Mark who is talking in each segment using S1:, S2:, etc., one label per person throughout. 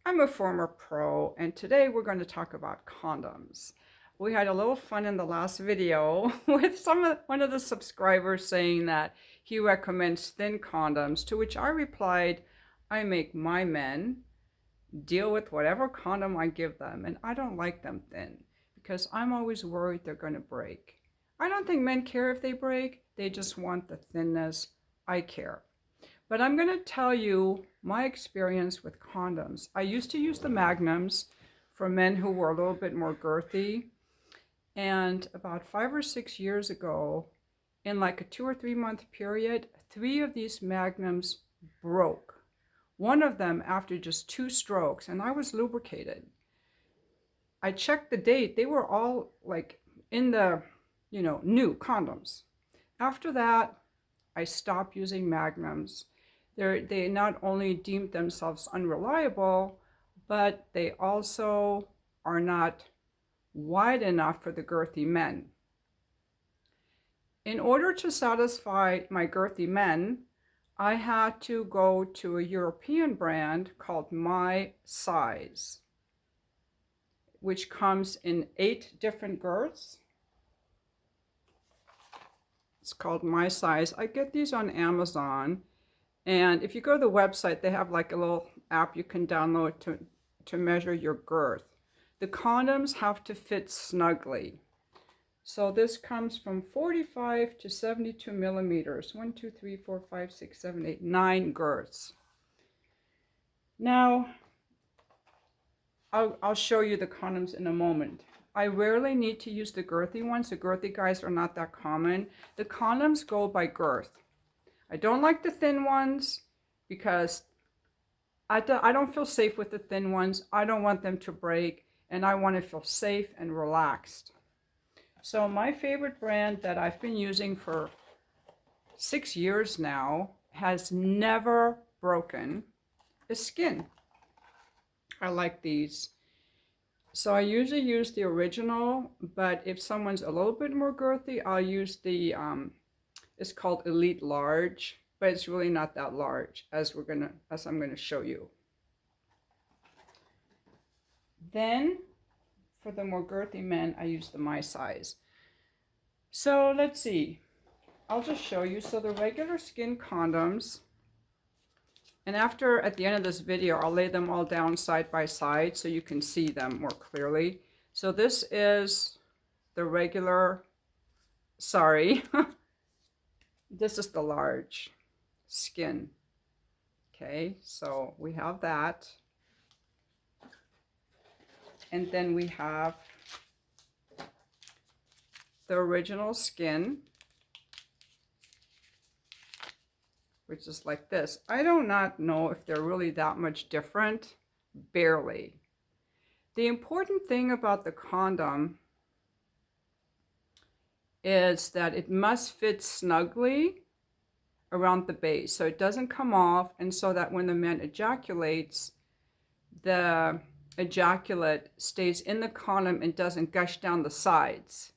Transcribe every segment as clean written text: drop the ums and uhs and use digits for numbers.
S1: I'm a former pro, and today we're going to talk about condoms. We had a little fun in the last video with one of the subscribers saying that he recommends thin condoms, to which I replied, I make my men deal with whatever condom I give them, and I don't like them thin because I'm always worried they're going to break. I don't think men care if they break, they just want the thinness. I care. But I'm going to tell you my experience with condoms. I used to use the magnums for men who were a little bit more girthy. And about 5 or 6 years ago, in like a 2 or 3 month period, 3 of these magnums broke. One of them after just 2 strokes, and I was lubricated. I checked the date, they were all like in the, new condoms. After that, I stopped using magnums. They not only deemed themselves unreliable, but they also are not wide enough for the girthy men. In order to satisfy my girthy men, I had to go to a European brand called My Size, which comes in 8 different girths. It's called My Size. I get these on Amazon. And if you go to the website, they have like a little app you can download to measure your girth. The condoms have to fit snugly. So this comes from 45 to 72 millimeters. 1, 2, 3, 4, 5, 6, 7, 8, 9 girths. Now, I'll show you the condoms in a moment. I rarely need to use the girthy ones. The girthy guys are not that common. The condoms go by girth. I don't like the thin ones because I don't feel safe with the thin ones. I don't want them to break, and I want to feel safe and relaxed. So my favorite brand that I've been using for 6 years now has never broken is Skin. I like these. So I usually use the original, but if someone's a little bit more girthy, I'll use the it's called Elite Large, but it's really not that large, as I'm gonna show you. Then, for the more girthy men, I use the My Size. So let's see. I'll just show you. So the regular Skin condoms, and at the end of this video, I'll lay them all down side by side so you can see them more clearly. So this is the regular, sorry. This is the large Skin. Okay, so we have that. And then we have the original Skin, which is like this. I do not know if they're really that much different, barely. The important thing about the condom is that it must fit snugly around the base so it doesn't come off, and so that when the man ejaculates, the ejaculate stays in the condom and doesn't gush down the sides.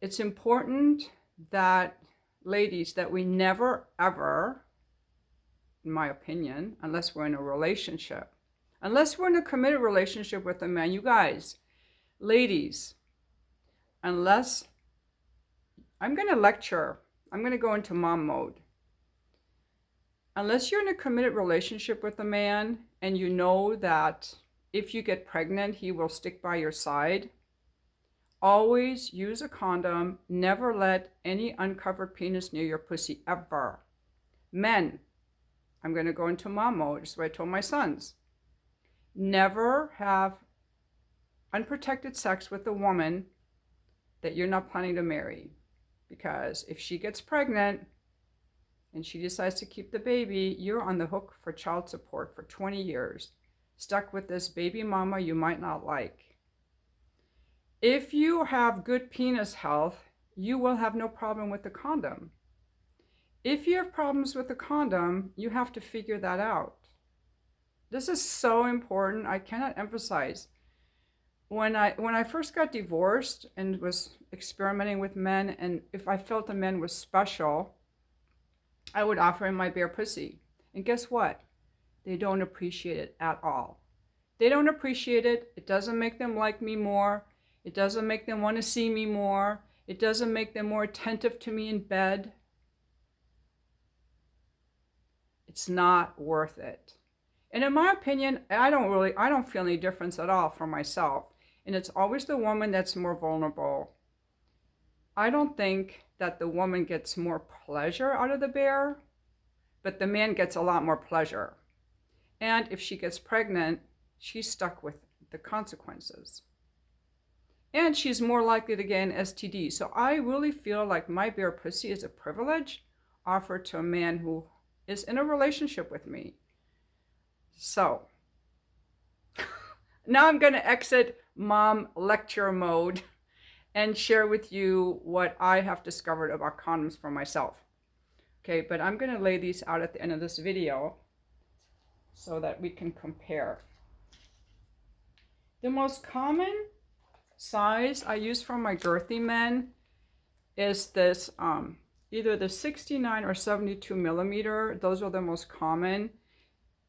S1: It's important that, ladies, that we never ever, in my opinion, unless we're in a relationship, unless we're in a committed relationship with a man, you guys, ladies, unless, I'm going to lecture, I'm going to go into mom mode. Unless you're in a committed relationship with a man and you know that if you get pregnant, he will stick by your side, always use a condom. Never let any uncovered penis near your pussy, ever. Men, I'm going to go into mom mode. This is what I told my sons. Never have unprotected sex with a woman that you're not planning to marry. Because if she gets pregnant and she decides to keep the baby, you're on the hook for child support for 20 years. Stuck with this baby mama you might not like. If you have good penis health, you will have no problem with the condom. If you have problems with the condom, you have to figure that out. This is so important. I cannot emphasize. When I first got divorced and was experimenting with men, and if I felt a man was special, I would offer him my bare pussy. And guess what? they don't appreciate it at all. They don't appreciate it. It doesn't make them like me more. It doesn't make them want to see me more. It doesn't make them more attentive to me in bed. It's not worth it. And in my opinion, I don't feel any difference at all for myself. And it's always the woman that's more vulnerable. I don't think that the woman gets more pleasure out of the bear, but the man gets a lot more pleasure. And if she gets pregnant, she's stuck with the consequences. And she's more likely to get an STD. So I really feel like my bare pussy is a privilege offered to a man who is in a relationship with me. So now I'm going to exit mom lecture mode and share with you what I have discovered about condoms for myself. Okay, but I'm going to lay these out at the end of this video so that we can compare. The most common size I use for my girthy men is this either the 69 or 72 millimeter. Those are the most common.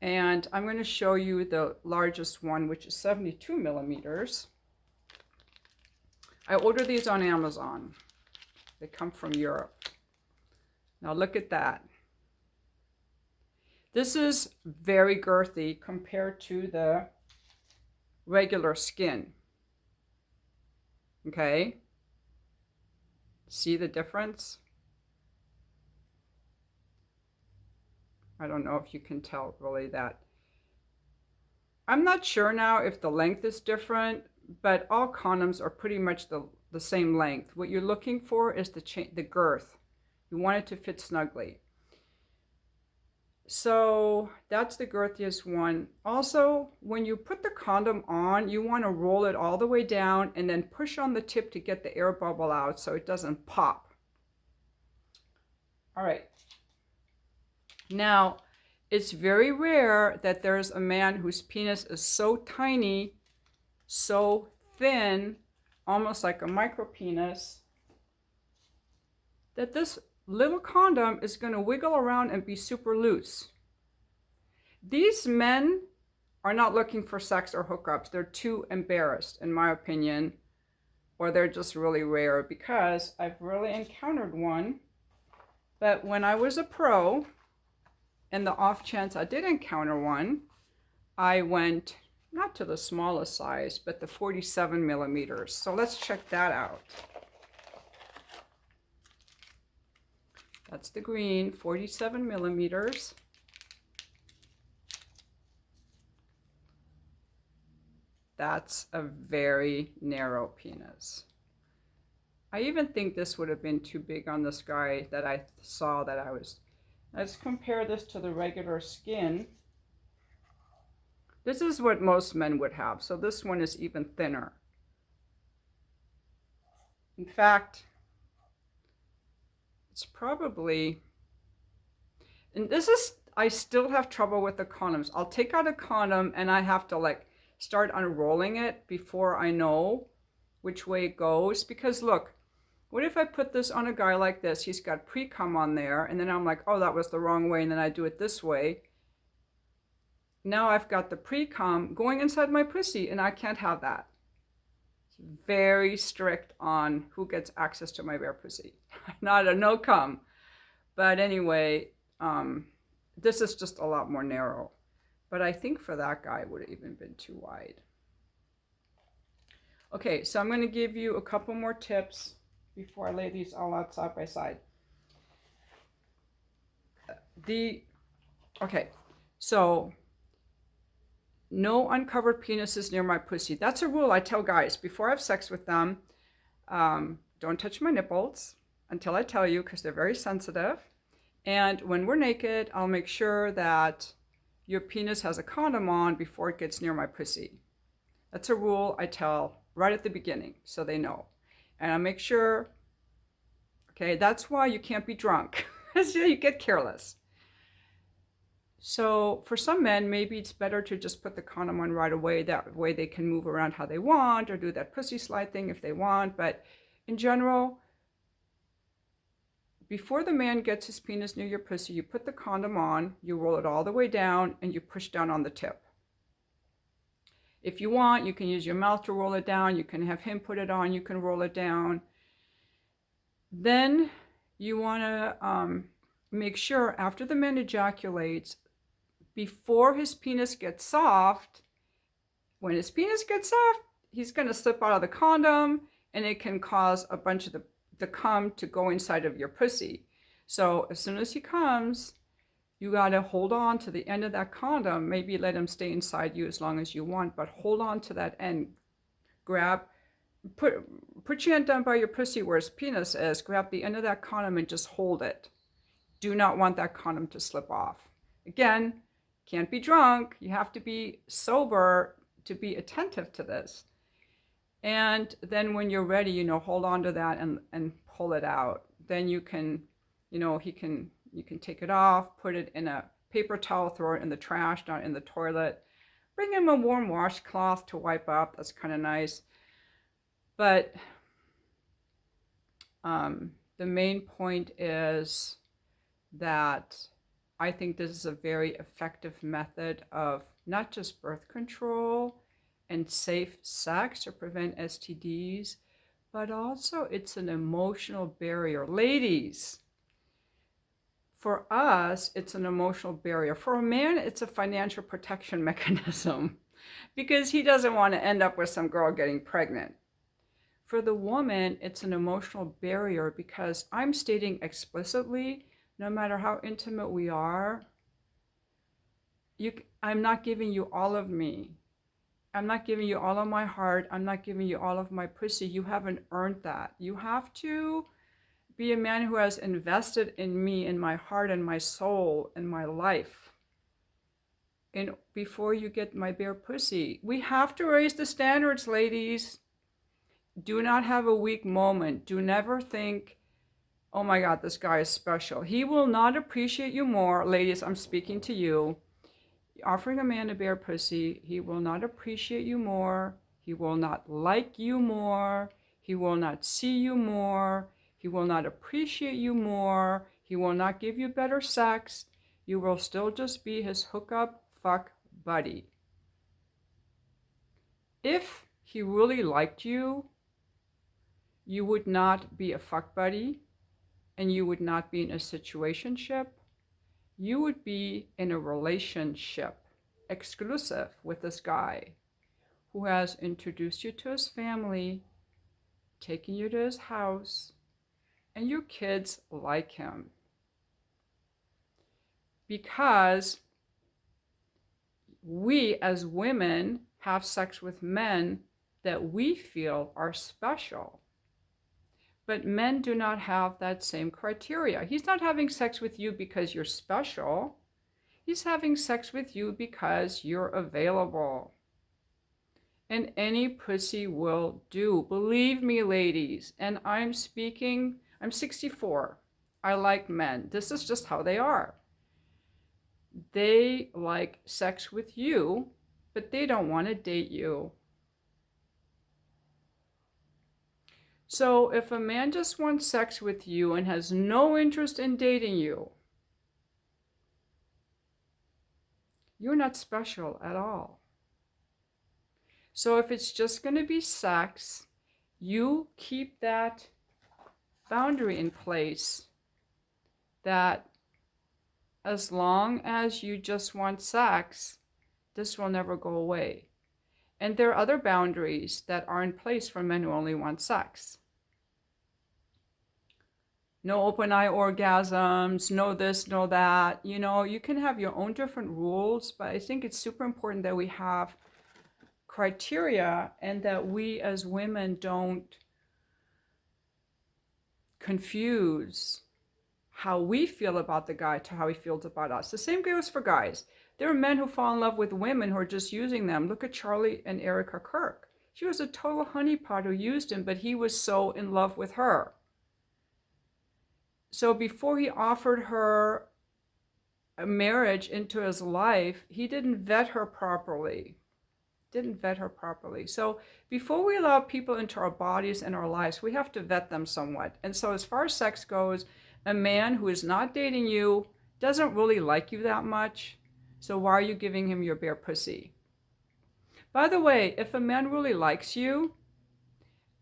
S1: And I'm going to show you the largest one, which is 72 millimeters. I ordered these on Amazon. They come from Europe. Now look at that. This is very girthy compared to the regular skin. Okay? See the difference? I don't know if you can tell really that. I'm not sure now if the length is different, but all condoms are pretty much the same length. What you're looking for is the girth. You want it to fit snugly. So that's the girthiest one. Also, when you put the condom on, you want to roll it all the way down and then push on the tip to get the air bubble out so it doesn't pop. All right. Now, it's very rare that there's a man whose penis is so tiny, so thin, almost like a micro penis, that this little condom is going to wiggle around and be super loose. These men are not looking for sex or hookups. They're too embarrassed, in my opinion, or they're just really rare, because I've really encountered one. But when I was a pro, and the off chance I did encounter one, I went not to the smallest size, but the 47 millimeters. So let's check that out. That's the green, 47 millimeters. That's a very narrow penis. I even think this would have been too big on this guy that I saw that I was. Let's compare this to the regular skin. This is what most men would have. So this one is even thinner. In fact, it's probably, and this is, I still have trouble with the condoms. I'll take out a condom and I have to like start unrolling it before I know which way it goes. Because look, what if I put this on a guy like this? He's got pre-cum on there, and then I'm like, oh, that was the wrong way, and then I do it this way. Now I've got the pre-cum going inside my pussy, and I can't have that. It's very strict on who gets access to my bare pussy. Not a no cum. But anyway, this is just a lot more narrow. But I think for that guy, it would have even been too wide. Okay, so I'm going to give you a couple more tips before I lay these all out side by side. Okay, so no uncovered penises near my pussy. That's a rule I tell guys before I have sex with them. Don't touch my nipples until I tell you, because they're very sensitive. And when we're naked, I'll make sure that your penis has a condom on before it gets near my pussy. That's a rule I tell right at the beginning, so they know. And I make sure, okay, that's why you can't be drunk. You get careless. So for some men, maybe it's better to just put the condom on right away. That way they can move around how they want or do that pussy slide thing if they want. But in general, before the man gets his penis near your pussy, you put the condom on, you roll it all the way down, and you push down on the tip. If you want, you can use your mouth to roll it down. You can have him put it on. You can roll it down. Then you want to make sure after the man ejaculates, before his penis gets soft, when his penis gets soft, he's going to slip out of the condom, and it can cause a bunch of the cum to go inside of your pussy. So as soon as he comes, you got to hold on to the end of that condom. Maybe let him stay inside you as long as you want, but hold on to that end. Put your hand down by your pussy where his penis is. Grab the end of that condom and just hold it. Do not want that condom to slip off. Again, can't be drunk. You have to be sober to be attentive to this. And then when you're ready, hold on to that and pull it out. Then you can, you can take it off, put it in a paper towel, throw it in the trash, not in the toilet. Bring him a warm washcloth to wipe up. That's kind of nice. But the main point is that I think this is a very effective method of not just birth control and safe sex to prevent STDs, but also it's an emotional barrier. Ladies, for us, it's an emotional barrier. For a man, it's a financial protection mechanism because he doesn't want to end up with some girl getting pregnant. For the woman, it's an emotional barrier because I'm stating explicitly, no matter how intimate we are, I'm not giving you all of me. I'm not giving you all of my heart. I'm not giving you all of my pussy. You haven't earned that. You have to be a man who has invested in me, in my heart and my soul and my life. And before you get my bare pussy, we have to raise the standards, ladies. Do not have a weak moment. Do never think, oh my God, this guy is special. He will not appreciate you more. Ladies, I'm speaking to you. Offering a man a bare pussy, he will not appreciate you more. He will not like you more. He will not see you more. He will not appreciate you more. He will not give you better sex. You will still just be his hookup fuck buddy. If he really liked you, you would not be a fuck buddy and you would not be in a situationship. You would be in a relationship, exclusive with this guy who has introduced you to his family, taken you to his house, and your kids like him. Because we as women have sex with men that we feel are special. But men do not have that same criteria. He's not having sex with you because you're special. He's having sex with you because you're available. And any pussy will do. Believe me, ladies. And I'm 64. I like men. This is just how they are. They like sex with you, but they don't want to date you. So if a man just wants sex with you and has no interest in dating you, you're not special at all. So if it's just going to be sex, you keep that boundary in place that as long as you just want sex, this will never go away. And there are other boundaries that are in place for men who only want sex. No open eye orgasms, no this, no that. You can have your own different rules, but I think it's super important that we have criteria and that we as women don't confuse how we feel about the guy to how he feels about us. The same goes for guys. There are men who fall in love with women who are just using them. Look at Charlie and Erica Kirk. She was a total honeypot who used him, but he was so in love with her. So before he offered her a marriage into his life, he didn't vet her properly. So before we allow people into our bodies and our lives, we have to vet them somewhat. And so as far as sex goes, A man who is not dating you doesn't really like you that much, so why are you giving him your bare pussy? By the way, if a man really likes you,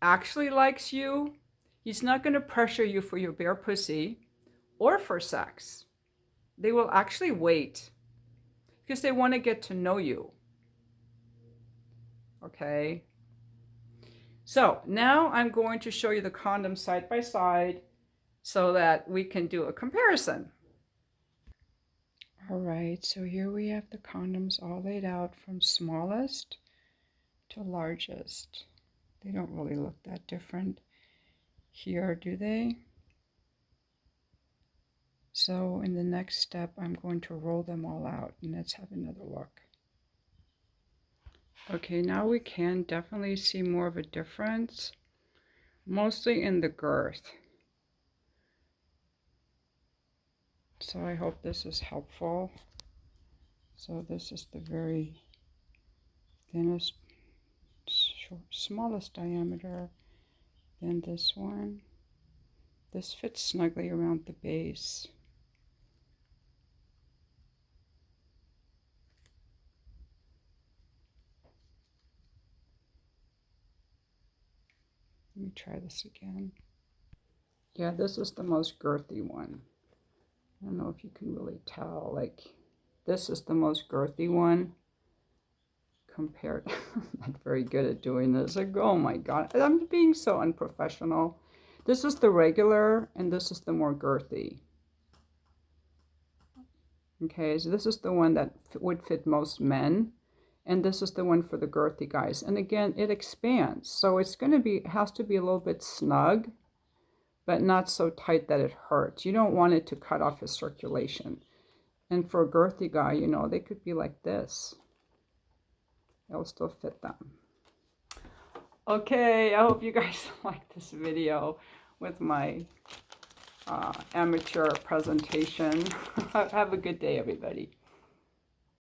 S1: actually likes you, he's not going to pressure you for your bare pussy or for sex. They will actually wait because they want to get to know you. Okay? So now I'm going to show you the condoms side by side so that we can do a comparison. All right, so here we have the condoms all laid out from smallest to largest. They don't really look that different here, do they? So in the next step, I'm going to roll them all out, and let's have another look. Okay, now we can definitely see more of a difference, mostly in the girth. So I hope this is helpful. So this is the very thinnest, smallest diameter. Then this one. This fits snugly around the base. Let me try this again. Yeah, this is the most girthy one. I don't know if you can really tell. Like, this is the most girthy one compared. I'm not very good at doing this. Like, oh my God, I'm being so unprofessional. This is the regular, and this is the more girthy. Okay, so this is the one that would fit most men, and this is the one for the girthy guys. And again, it expands, so it's going to be, it has to be a little bit snug, but not so tight that it hurts. You don't want it to cut off his circulation. And for a girthy guy, you know, they could be like this. It'll still fit them. Okay, I hope you guys like this video with my amateur presentation. Have a good day, everybody.